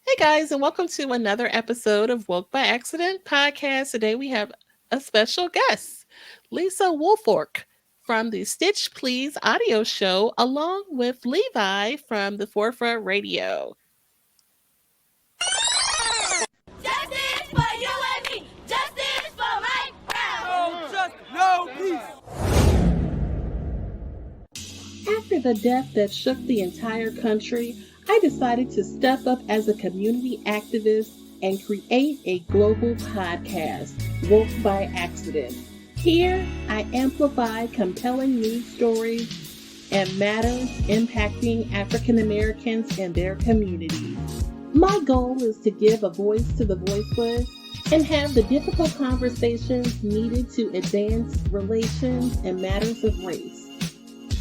Hey guys, and welcome to another episode of Woke by Accident podcast. Today we have a special guest, Lisa Woolfork from the Stitch Please audio show, along with Levi from the Forefront Radio. Justice for you and me. Justice for Mike Brown. No justice, no peace. After the death that shook the entire country, I decided to step up as a community activist and create a global podcast, Woke by Accident. Here, I amplify compelling news stories and matters impacting African Americans and their communities. My goal is to give a voice to the voiceless and have the difficult conversations needed to advance relations and matters of race.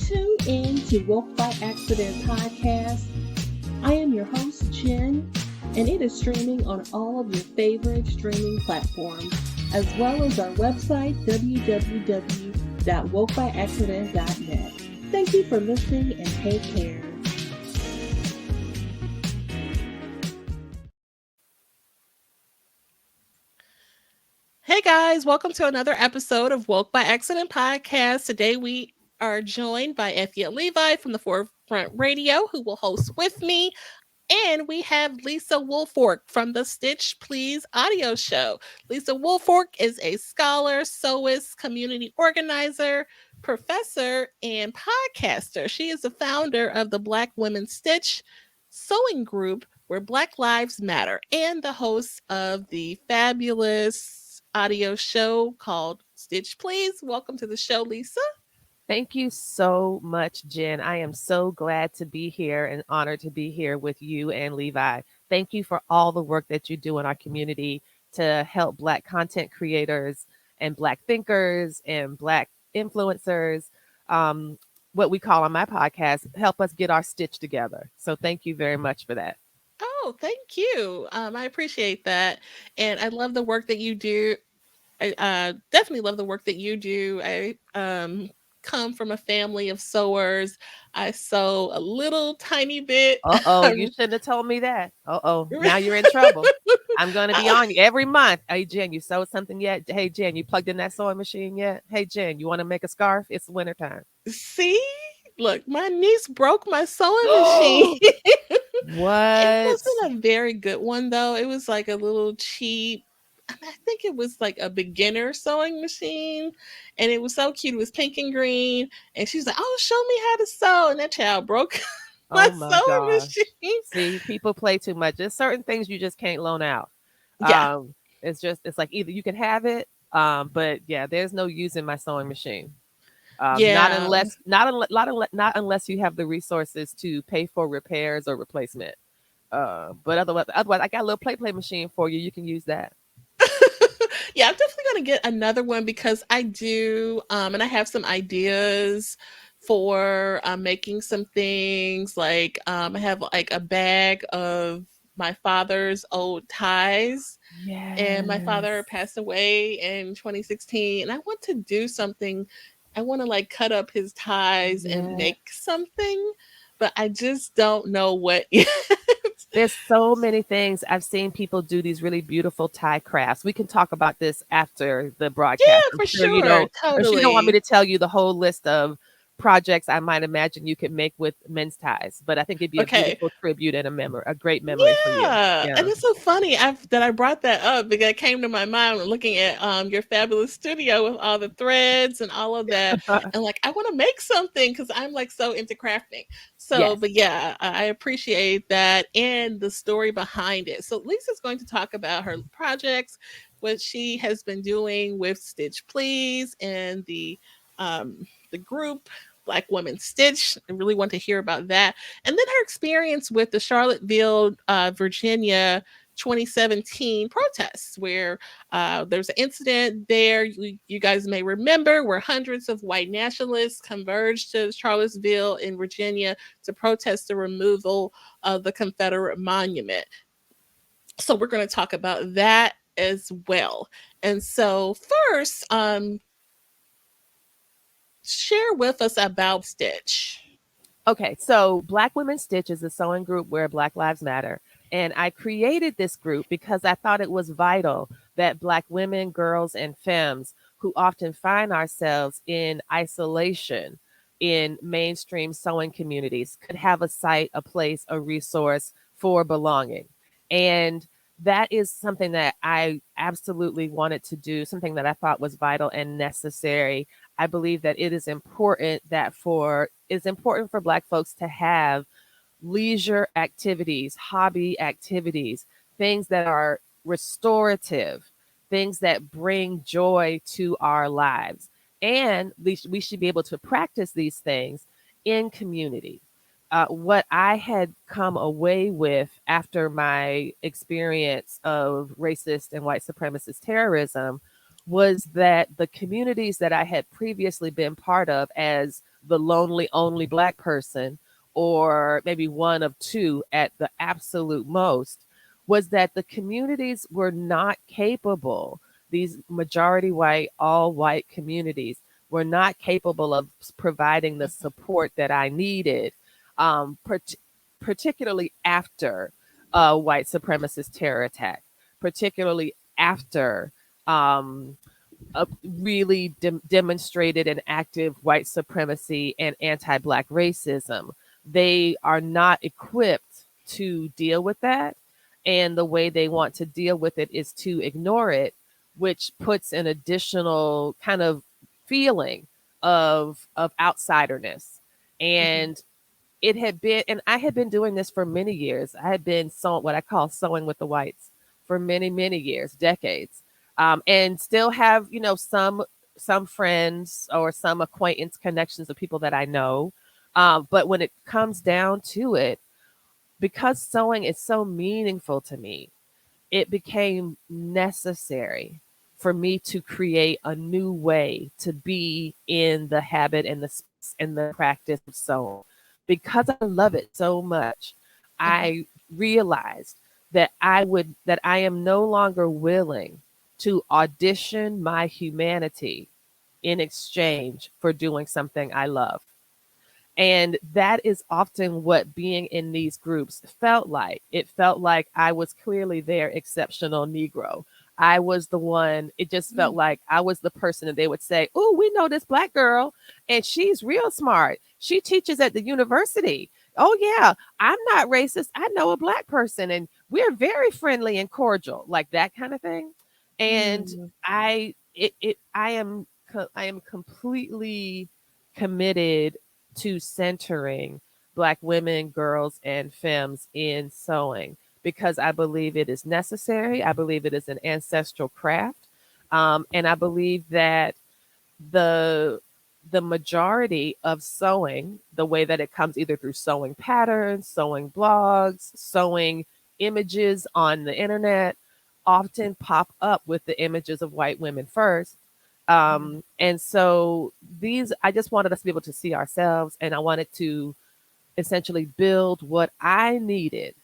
Tune in to Woke by Accident podcast. I am your host, Jen, and it is streaming on all of your favorite streaming platforms, as well as our website, www.wokebyaccident.net. Thank you for listening and take care. Hey guys, welcome to another episode of Woke by Accident podcast. Today we are joined by Alphiel Levi from the Forefront Radio, who will host with me. And we have Lisa Woolfork from the Stitch Please audio show. Lisa Woolfork is a scholar, sewist, community organizer, professor, and podcaster. She is the founder of the Black Women Stitch sewing group where Black Lives Matter and the host of the fabulous audio show called Stitch Please. Welcome to the show, Lisa. Thank you so much, Jen. I am so glad to be here and honored to be here with you and Levi. Thank you for all the work that you do in our community to help Black content creators and Black thinkers and Black influencers, what we call on my podcast, help us get our stitch together. So thank you very much for that. Oh, thank you. I appreciate that. And I love the work that you do. I definitely love the work that you do. I come from a family of sewers. I sew a little tiny bit. Uh-oh, you shouldn't have told me that. Uh-oh, now you're in trouble. I'm going to be on you every month. Hey, Jen, you sewed something yet? Hey, Jen, you plugged in that sewing machine yet? Hey, Jen, you want to make a scarf? It's wintertime. See, look, my niece broke my sewing machine. It What? wasn't a very good one though. It was like a little cheap. I think it was like a beginner sewing machine, and it was so cute. It was pink and green, and she's like, "Oh, show me how to sew," and that child broke my Oh my sewing gosh. machine. See, people play too much. There's certain things you just can't loan out. Yeah, It's like either you can have it, but yeah, there's no use in my sewing machine. Not yeah, unless not unless you have the resources to pay for repairs or replacement. But otherwise, I got a little play machine for you. You can use that. yeah. I'm definitely gonna get another one because I do, and I have some ideas for making some things. Like, I have like a bag of my father's old ties, and my Yes. father passed away in 2016, and I want to do something. I want to like cut up his ties and Yeah. make something, but I just don't know what yet. There's so many things. I've seen people do these really beautiful tie crafts. We can talk about this after the broadcast. Yeah, I'm for sure you sure, don't, I'm sure you don't want me totally. to tell you the whole list of projects I might imagine you could make with men's ties, but I think it'd be a Okay. beautiful tribute and a great memory for you. Yeah, and Yeah. it's so funny that I brought that up because it came to my mind when looking at your fabulous studio with all the threads and all of that, and like I want to make something because I'm like so into crafting. So, Yes. but yeah, I appreciate that and the story behind it. So Lisa's going to talk about her projects, what she has been doing with Stitch Please and the group Black Women Stitch. I really want to hear about that, and then her experience with the Charlottesville, Virginia 2017 protests, where there's an incident there you guys may remember, where hundreds of white nationalists converged to Charlottesville in Virginia to protest the removal of the Confederate monument. So we're going to talk about that as well. And so first, share with us about Stitch. Okay, so Black Women Stitch is a sewing group where Black Lives Matter. And I created this group because I thought it was vital that Black women, girls, and femmes who often find ourselves in isolation in mainstream sewing communities could have a site, a place, a resource for belonging. And that is something that I absolutely wanted to do, something that I thought was vital and necessary. I believe that it is important that for it's important for Black folks to have leisure activities, hobby activities, things that are restorative, things that bring joy to our lives. And we should be able to practice these things in community. What I had come away with after my experience of racist and white supremacist terrorism was that the communities that I had previously been part of as the lonely, only Black person, or maybe one of two at the absolute most, was that the communities were not capable, these majority white, all white communities were not capable of providing the support that I needed, um, part- particularly after a white supremacist terror attack, particularly after um, really demonstrated an active white supremacy and anti-Black racism. They are not equipped to deal with that. And the way they want to deal with it is to ignore it, which puts an additional kind of feeling of outsiderness. Mhm. And it had been, and I had been doing this for many years. I had been sewing what I call sewing with the whites for many, many years, decades, and still have, some friends or some acquaintance connections of people that I know. But when it comes down to it, because sewing is so meaningful to me, it became necessary for me to create a new way to be in the habit and the space and the practice of sewing. Because I love it so much, Mhm. I realized that I am no longer willing to audition my humanity in exchange for doing something I love. And that is often what being in these groups felt like. It felt like I was clearly their exceptional Negro. I was the one, it just felt Mm. like I was the person that they would say, "Oh, we know this Black girl, and she's real smart. She teaches at the university. Oh, yeah, I'm not racist. I know a Black person, and we're very friendly and cordial," like that kind of thing. And Mm. I am completely committed to centering Black women, girls, and femmes in sewing because I believe it is necessary. I believe it is an ancestral craft. And I believe that the the majority of sewing, the way that it comes either through sewing patterns, sewing blogs, sewing images on the internet, often pop up with the images of white women first. Mm. And so I just wanted us to be able to see ourselves, and I wanted to essentially build what I needed.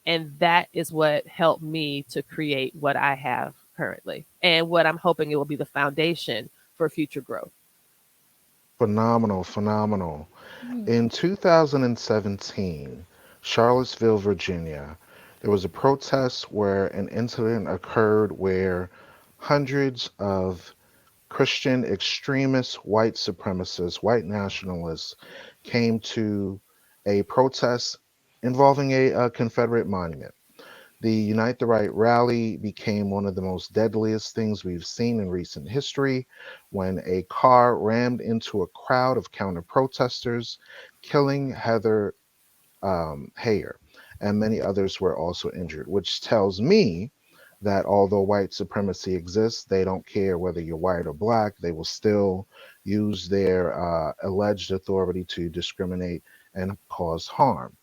And that is what helped me to create what I have currently and what I'm hoping it will be the foundation for future growth. Phenomenal, phenomenal. Mm. In 2017, Charlottesville, Virginia, there was a protest where an incident occurred where hundreds of Christian extremists, white supremacists, white nationalists came to a protest involving a Confederate monument. The Unite the Right rally became one of the most deadliest things we've seen in recent history when a car rammed into a crowd of counter protesters, killing Heather Heyer, and many others were also injured, which tells me that although white supremacy exists, they don't care whether you're white or black. They will still use their alleged authority to discriminate and cause harm.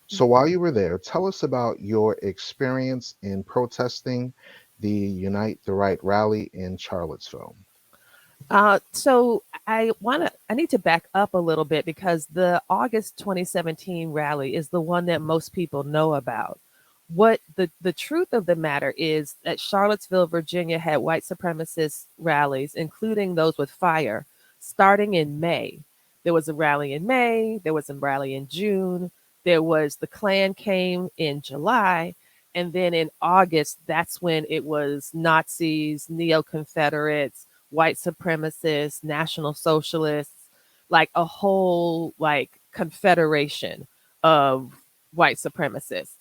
So while you were there, tell us about your experience in protesting the Unite the Right rally in Charlottesville. I need to back up a little bit because the August 2017 rally is the one that most people know about. What the truth of the matter is that Charlottesville, Virginia had white supremacist rallies, including those with fire, starting in May. There was a rally in May, there was a rally in June, There was the Klan came in July, and then in August, that's when it was Nazis, neo-Confederates, white supremacists, National Socialists, like a whole like confederation of white supremacists.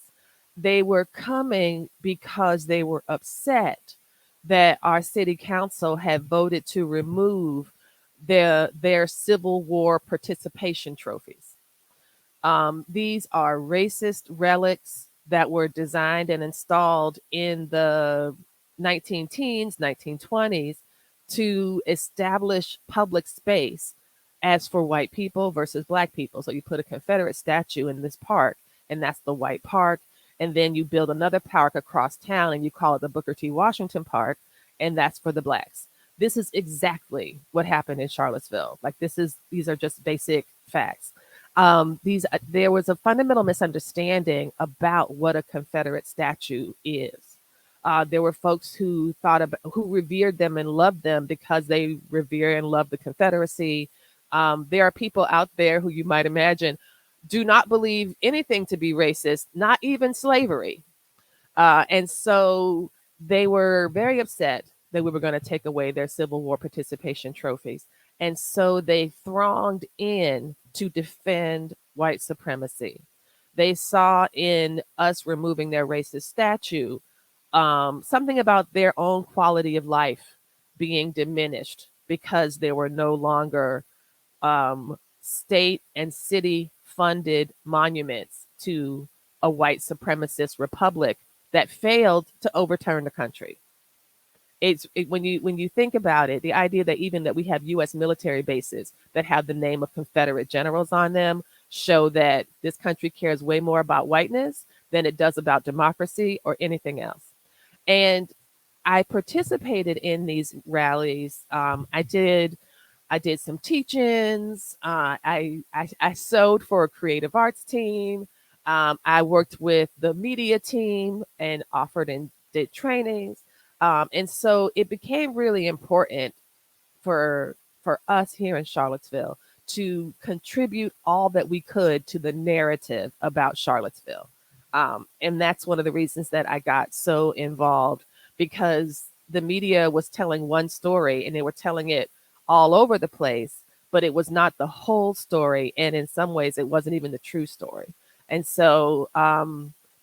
They were coming because they were upset that our city council had voted to remove their Civil War participation trophies. These are racist relics that were designed and installed in the 19 teens, 1920s to establish public space as for white people versus black people. So you put a Confederate statue in this park, and that's the white park. And then you build another park across town and you call it the Booker T. Washington Park, and that's for the blacks. This is exactly what happened in Charlottesville. Like these are just basic facts. There was a fundamental misunderstanding about what a Confederate statue is. There were folks who who revered them and loved them because they revere and love the Confederacy. There are people out there who you might imagine do not believe anything to be racist, not even slavery. And so they were very upset that we were going to take away their Civil War participation trophies. And so they thronged in to defend white supremacy. They saw in us removing their racist statue something about their own quality of life being diminished because there were no longer state and city funded monuments to a white supremacist republic that failed to overturn the country. When you think about it, the idea that even that we have U.S. military bases that have the name of Confederate generals on them show that this country cares way more about whiteness than it does about democracy or anything else. And I participated in these rallies. I did some teachings. I sewed for a creative arts team. I worked with the media team and offered and did trainings. And so it became really important for us here in Charlottesville to contribute all that we could to the narrative about Charlottesville. And that's one of the reasons that I got so involved, because the media was telling one story and they were telling it all over the place, but it was not the whole story. And in some ways, it wasn't even the true story. And so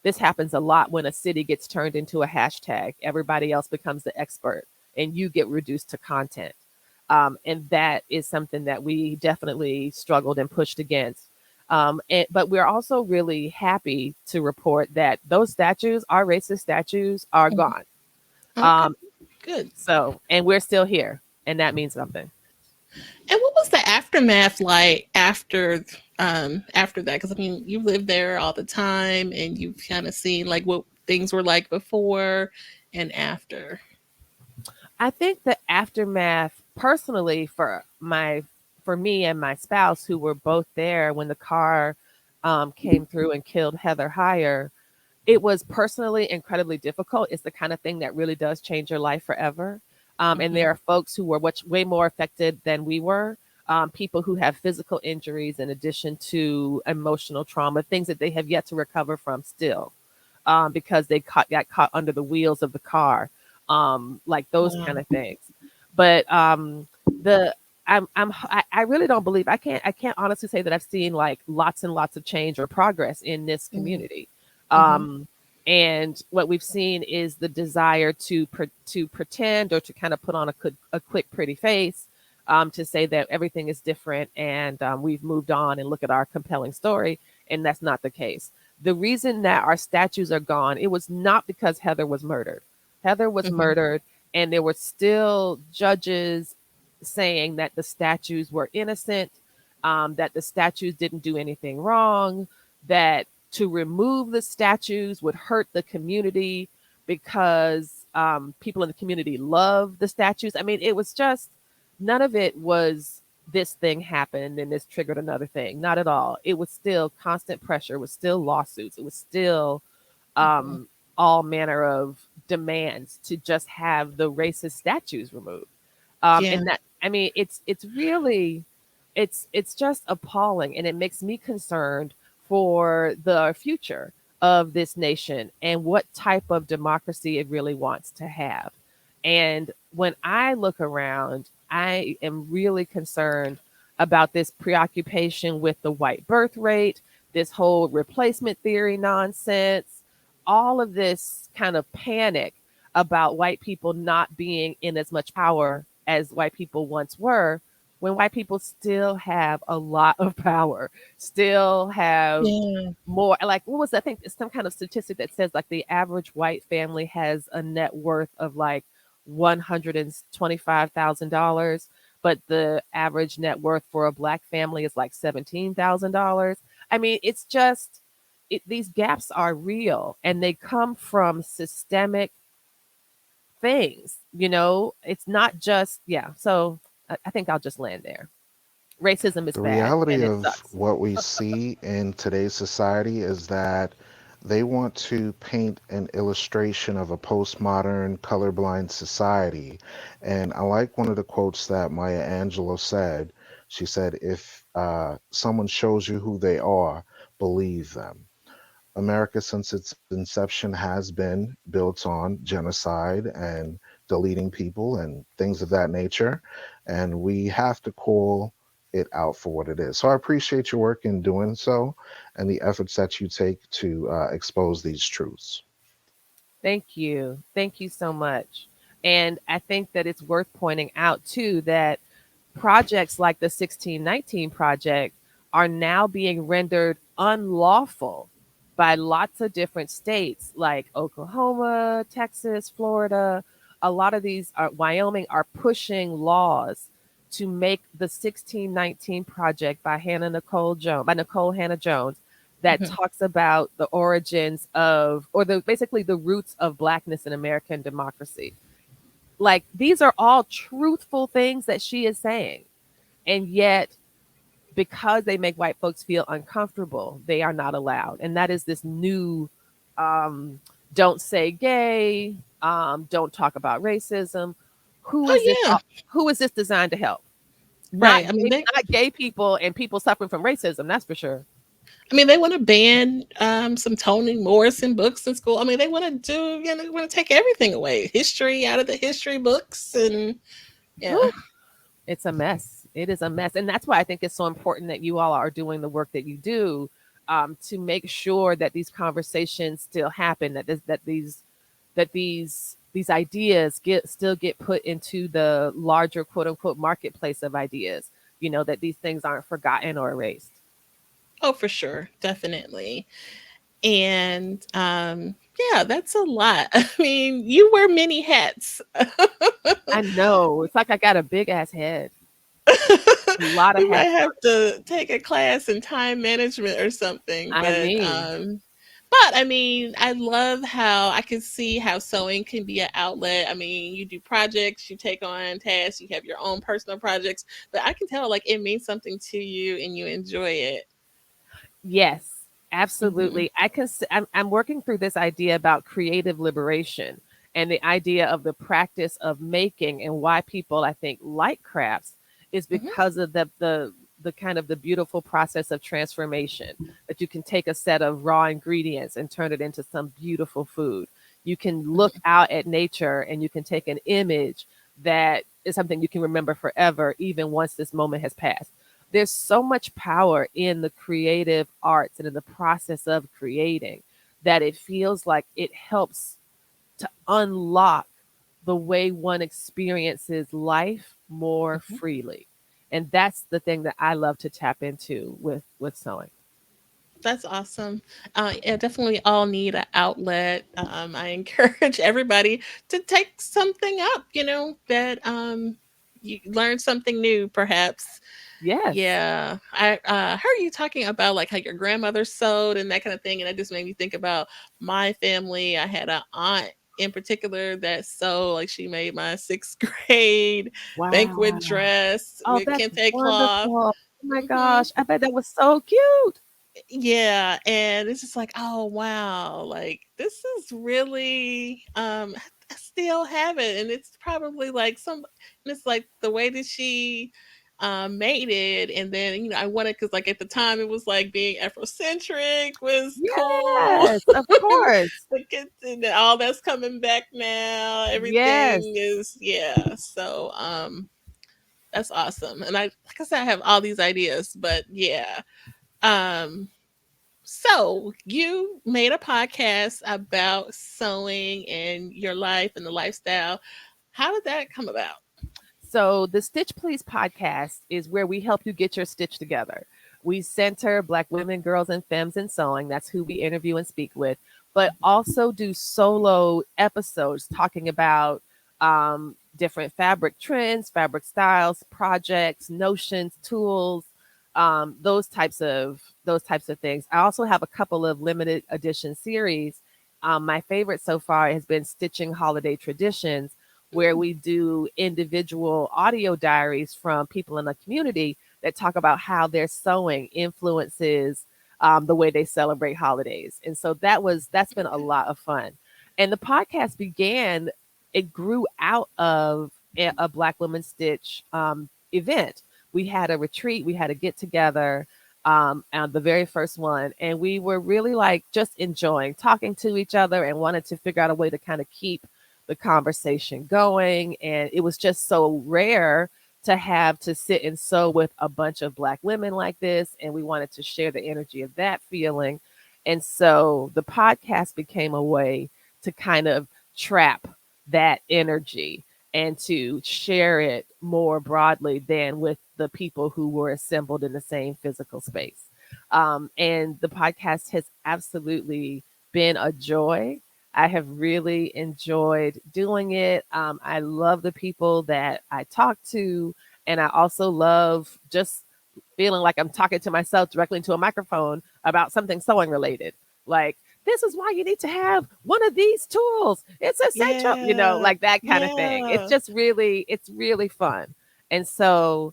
this happens a lot when a city gets turned into a hashtag. Everybody else becomes the expert and you get reduced to content. And that is something that we definitely struggled and pushed against. But we're also really happy to report that those statues, our racist statues, are gone. Okay, good. So, and we're still here, and that means something. And what was the aftermath like after after that? Because I mean, you lived there all the time, and you've kind of seen like what things were like before and after. I think the aftermath, personally, for me and my spouse, who were both there when the car came through and killed Heather Heyer, it was personally incredibly difficult. It's the kind of thing that really does change your life forever. And there are folks who were way more affected than we were. People who have physical injuries in addition to emotional trauma, things that they have yet to recover from still, because they got caught under the wheels of the car, like those kind of things. But I really don't believe I can't honestly say that I've seen like lots and lots of change or progress in this community. And what we've seen is the desire to pretend or to kind of put on a quick, pretty face, to say that everything is different and we've moved on and look at our compelling story. And that's not the case. The reason that our statues are gone, it was not because Heather was murdered. Heather was murdered, and there were still judges saying that the statues were innocent, that the statues didn't do anything wrong, that to remove the statues would hurt the community because people in the community love the statues. I mean, it was just, none of it was this thing happened and this triggered another thing. Not at all. It was still constant pressure. It was still lawsuits. It was still all manner of demands to just have the racist statues removed. And that, I mean, it's really, it's just appalling, and it makes me concerned for the future of this nation and what type of democracy it really wants to have. And when I look around, I am really concerned about this preoccupation with the white birth rate, this whole replacement theory nonsense, all of this kind of panic about white people not being in as much power as white people once were, when white people still have a lot of power, still have Yeah. more. Like, what was that? I think it's some kind of statistic that says like the average white family has a net worth of like $125,000, but the average net worth for a black family is like $17,000. I mean, it's just these gaps are real and they come from systemic things. It's not just, yeah. So I think I'll just land there. Racism is The bad reality and it of sucks. what we see in today's society is that they want to paint an illustration of a postmodern, colorblind society. And I like one of the quotes that Maya Angelou said. She said, if someone shows you who they are, believe them. America, since its inception, has been built on genocide and deleting people and things of that nature. And we have to call it out for what it is. So I appreciate your work in doing so and the efforts that you take to expose these truths. Thank you. Thank you so much. And I think that it's worth pointing out too that projects like the 1619 project are now being rendered unlawful by lots of different states like Oklahoma, Texas, Florida. A lot of these are Wyoming are pushing laws to make the 1619 project by Nicole Hannah Jones that Mhm. talks about the origins of or the basically the roots of blackness in American democracy. Like these are all truthful things that she is saying. And yet, because they make white folks feel uncomfortable, they are not allowed. And that is this new um, don't say gay, don't talk about racism. Who is this? Oh yeah. Who is this designed to help? Not Right. I mean gay, they not gay people and people suffering from racism. That's for sure. they want to ban some Toni Morrison books in school. I mean, they want to they want to take everything away. History out of the history books and yeah. Whew, it's a mess. It is a mess, and that's why I think it's so important that you all are doing the work that you do to make sure that these conversations still happen. That these ideas get put into the larger quote unquote marketplace of ideas. That these things aren't forgotten or erased. Oh, for sure. Definitely. And yeah, that's a lot. I mean, you wear many hats. I know it's like I got a big ass head, a lot of You might hats. have to take a class in time management or something. I mean, But I mean, I love how I can see how sewing can be an outlet. I mean, you do projects, you take on tasks, you have your own personal projects, but I can tell like it means something to you and you enjoy it. yes, Hmm. absolutely. I'm working through this idea about creative liberation and the idea of the practice of making and why people I think like crafts is Hmm. because of the kind of the beautiful process of transformation that you can take a set of raw ingredients and turn it into some beautiful food. You can look out at nature and you can take an image that is something you can remember forever, even once this moment has passed. There's so much power in the creative arts and in the process of creating that it feels like it helps to unlock the way one experiences life more Hmm. freely. And that's the thing that I love to tap into with sewing. That's awesome. Yeah, definitely all need an outlet. I encourage everybody to take something up, that you learn something new, perhaps. Yes. Yeah, I heard you talking about like how your grandmother sewed and that kind of thing, and that just made me think about my family. I had an aunt in particular that sewed, like she made my sixth grade banquet Wow. dress Oh, with that's kente cloth. wonderful. Oh my Hmm. gosh. I bet that was so cute. Yeah, and it's just like, oh wow, like this is really I still have it, and it's probably like some and it's like the way that she made it, and then I wanted, because like at the time it was like being Afrocentric was cool. Yes, of course. And all that's coming back now. Yes. Everything is, yeah. So that's awesome. And I, like I said, I have all these ideas, but yeah. Um so you made a podcast about sewing and your life and the lifestyle. How did that come about? So, the Stitch Please podcast is where we help you get your stitch together. We center Black women, girls, and femmes in sewing. That's who we interview and speak with, but also do solo episodes talking about different fabric trends, fabric styles, projects, notions, tools, those types of things. I also have a couple of limited edition series. My favorite so far has been Stitching Holiday Traditions, where we do individual audio diaries from people in the community that talk about how their sewing influences the way they celebrate holidays. And so that's been a lot of fun. And the podcast it grew out of a Black Women Stitch event. We had a retreat, we had a get together, on the very first one, and we were really like just enjoying talking to each other and wanted to figure out a way to kind of keep the conversation going. And it was just so rare to have to sit and sew with a bunch of Black women like this. And we wanted to share the energy of that feeling. And so the podcast became a way to kind of trap that energy and to share it more broadly than with the people who were assembled in the same physical space. And the podcast has absolutely been a joy. I have really enjoyed doing it. I love the people that I talk to, and I also love just feeling like I'm talking to myself directly into a microphone about something sewing related. Like, this is why you need to have one of these tools. It's essential, Yeah. like that kind of thing. Yeah. It's really fun. And so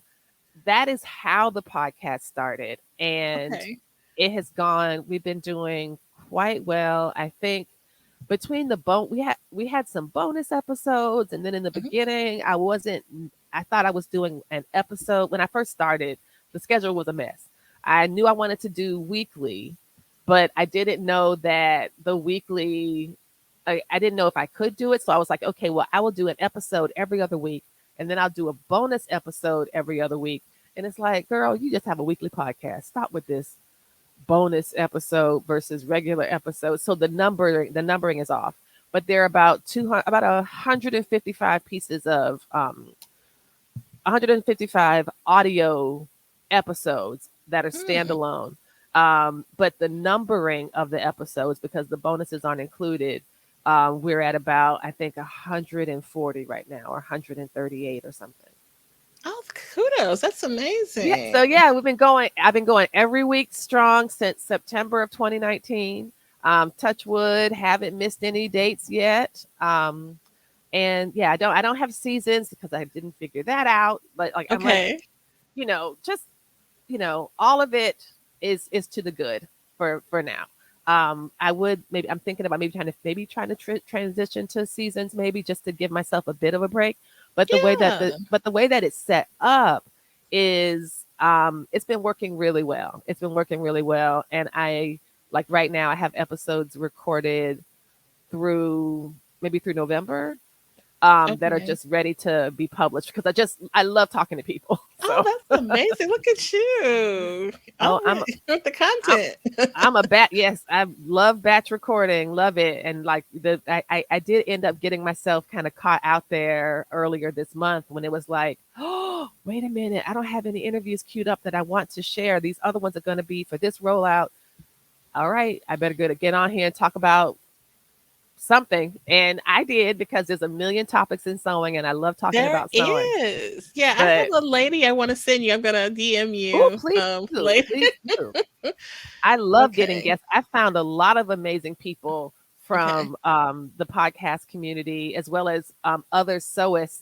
that is how the podcast started. And Okay. we've been doing quite well. I think between we had some bonus episodes, and then in the Mhm. beginning I thought I was doing an episode. When I first started, the schedule was a mess. I knew I wanted to do weekly, but I didn't know that the weekly I didn't know if I could do it. So I was like, okay, well, I will do an episode every other week, and then I'll do a bonus episode every other week. And it's like, girl, you just have a weekly podcast. Stop with this bonus episode versus regular episode. So the numbering is off. But there are about 155 pieces of 155 audio episodes that are Mm. standalone. But the numbering of the episodes, because the bonuses aren't included, we're at about, I think, 140 right now, or 138 or something. Oh, kudos. That's Yeah. So amazing. yeah, I've been going every week strong since September of 2019. Touch wood, haven't missed any dates yet. And yeah, I don't have seasons because I didn't figure that out. But like I'm like, Okay. just all of it is to the good for now. I would maybe I'm thinking about maybe trying to transition to seasons, maybe just to give myself a bit of a break. But Yeah. the way that it's set up is it's been working really well. It's been working really well, and I like right now I have episodes recorded through maybe through November, that are Okay. just ready to be published because I love talking to people. Oh, So that's amazing. Look at you. oh, All right. With the I'm content. I'm a bat. Yes, I love batch recording. Love it. And like I did end up getting myself kind of caught out there earlier this month when it was like, oh, wait a minute, I don't have any interviews queued up that I want to share. These other ones are going to be for this rollout. All right, I better get on here and talk about something. And I did, because there's a million topics in sewing, and I love talking There about sewing. is. Yeah, I have But a lady I want to send you. I'm gonna DM oh, you please do, later. please do. I love getting Okay. guests. I found a lot of amazing people Okay. from the podcast community, as well as other sewists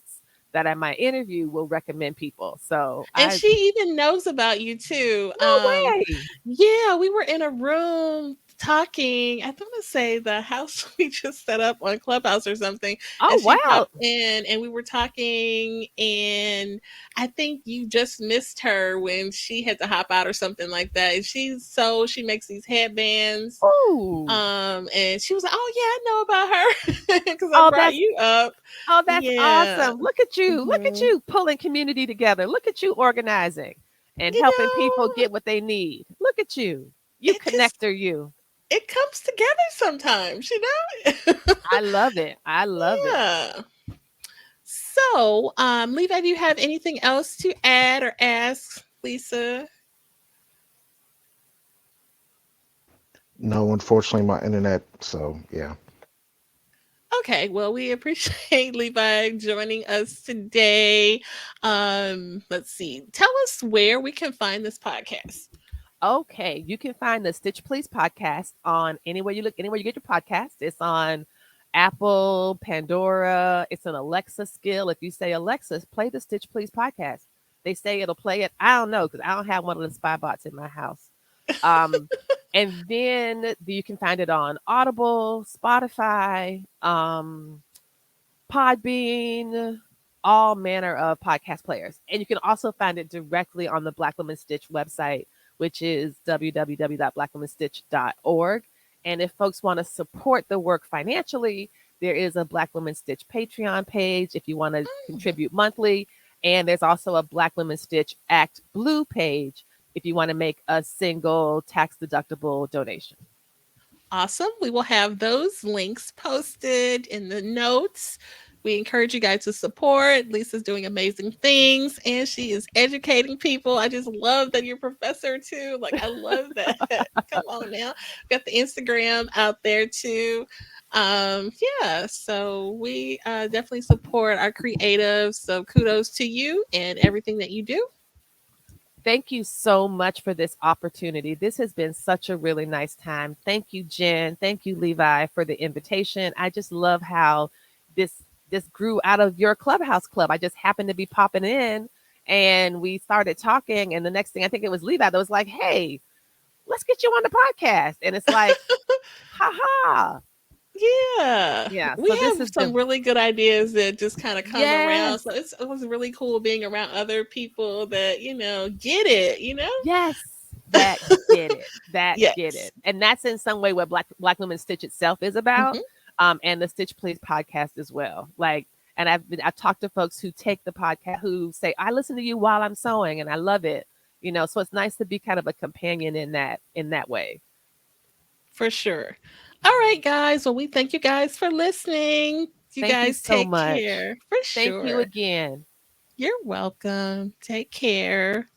that I might interview will recommend people. So And I she even knows about you too. no way. Yeah, we were in a room talking. I want to say the house we just set up on Clubhouse or something, Oh and she wow. popped in, and we were talking, and I think you just missed her when she had to hop out or something like that. And she makes these headbands. Oh. And she was like, "Oh yeah, I know about her because I Oh, brought that's you up." oh, that's Yeah. awesome. Look at you. Look at Mhm. you pulling community together. Look at you organizing and You helping people know, get what they need. Look at you. You it just connector you. it comes together sometimes, you know? I love it. I love it. Yeah. So, Levi, do you have anything else to add or ask Lisa? No, unfortunately, my internet. So yeah. Okay, well, we appreciate Levi joining us today. Let's see. Tell us where we can find this podcast. Okay, you can find the Stitch Please podcast on anywhere you look, anywhere you get your podcast. It's on Apple, Pandora. It's an Alexa skill. If you say Alexa, play the Stitch Please podcast, they say it'll play it. I don't know because I don't have one of the spy bots in my house. Um, and then you can find it on Audible, Spotify, Podbean, all manner of podcast players. And you can also find it directly on the Black Women Stitch website, which is www.blackwomenstitch.org. And if folks want to support the work financially, there is a Black Women Stitch Patreon page if you want to contribute monthly. And there's also a Black Women Stitch Act Blue page if you want to make a single tax deductible donation. Awesome. We will have those links posted in the notes. We encourage you guys to support. Lisa's doing amazing things and she is educating people. I just love that you're a professor too. Like, I love that. Come on now. Got the Instagram out there too. Yeah, so we definitely support our creatives. So kudos to you and everything that you do. Thank you so much for this opportunity. This has been such a really nice time. Thank you, Jen. Thank you, Levi, for the invitation. I just love how this grew out of your Clubhouse club. I just happened to be popping in and we started talking. And the next thing, I think it was Levi that was like, hey, let's get you on the podcast. And it's like, haha. Yeah, Yeah. we So this have has some been, really good ideas that just kind of come around. yes, So it was really cool being around other people that, get it, yes, that get it, that get Yes. it. And that's in some way what Black Women Stitch itself is about. Hmm. And the Stitch Please podcast as well. Like, and I've talked to folks who take the podcast who say, I listen to you while I'm sewing and I love it. So it's nice to be kind of a companion in that way. For sure. All right, guys. Well, we thank you guys for listening. You Thank you guys so take much. care. For Thank you sure. again. You're welcome. Take care.